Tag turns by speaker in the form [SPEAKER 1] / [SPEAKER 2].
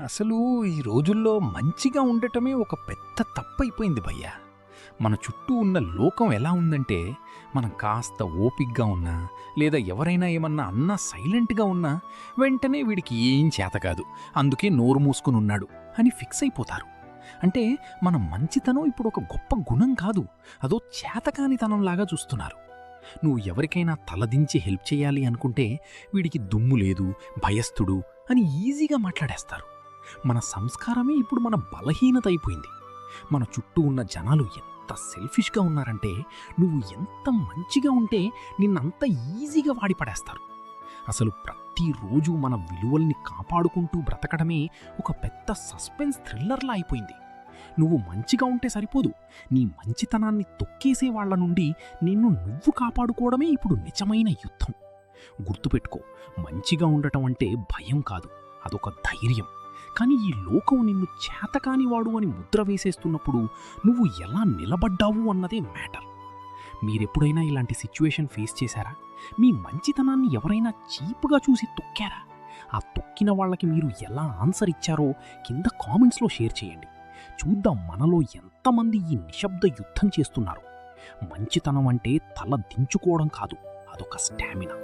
[SPEAKER 1] అసలు ఈ రోజుల్లో మంచిగా ఉండటమే ఒక పెద్ద తప్పైపోయింది భయ్యా. మన చుట్టూ ఉన్న లోకం ఎలా ఉందంటే, మనం కాస్త ఓపిగ్గా ఉన్నా, లేదా ఎవరైనా ఏమన్నా అన్నా సైలెంట్‌గా ఉన్నా, వెంటనే వీడికి ఏం చేతకాదు, అందుకే నోరు మూసుకునున్నాడు అని ఫిక్స్ అయిపోతారు. అంటే మన మంచితనం ఇప్పుడు ఒక గొప్ప గుణం కాదు, అదో చేతకానితనంలాగా చూస్తున్నారు. నువ్వు ఎవరికైనా తలదించి హెల్ప్ చేయాలి అనుకుంటే, వీడికి దుమ్ము లేదు, భయస్థుడు అని ఈజీగా మాట్లాడేస్తారు. మన సంస్కారమే ఇప్పుడు మన బలహీనత అయిపోయింది. మన చుట్టూ ఉన్న జనాలు ఎంత సెల్ఫిష్గా ఉన్నారంటే, నువ్వు ఎంత మంచిగా ఉంటే నిన్నంత ఈజీగా వాడిపడేస్తారు. అసలు ప్రతిరోజు మన విలువల్ని కాపాడుకుంటూ బ్రతకడమే ఒక పెద్ద సస్పెన్స్ థ్రిల్లర్లా అయిపోయింది. నువ్వు మంచిగా ఉంటే సరిపోదు, నీ మంచితనాన్ని తొక్కేసే వాళ్ల నుండి నిన్ను నువ్వు కాపాడుకోవడమే ఇప్పుడు నిజమైన యుద్ధం. గుర్తుపెట్టుకో, మంచిగా ఉండటం అంటే భయం కాదు, అదొక ధైర్యం. కానీ ఈ లోకం నిన్ను చేతకానివాడు అని ముద్ర వేసేస్తున్నప్పుడు నువ్వు ఎలా నిలబడ్డావు అన్నదే మ్యాటర్. మీరెప్పుడైనా ఇలాంటి సిచ్యువేషన్ ఫేస్ చేశారా? మీ మంచితనాన్ని ఎవరైనా చీప్గా చూసి తొక్కారా? ఆ తొక్కిన వాళ్ళకి మీరు ఎలా ఆన్సర్ ఇచ్చారో కింద కామెంట్స్లో షేర్ చేయండి. చూద్దాం మనలో ఎంతమంది ఈ నిశ్శబ్ద యుద్ధం చేస్తున్నారు. మంచితనం అంటే తల దించుకోవడం కాదు, అదొక స్టామినా.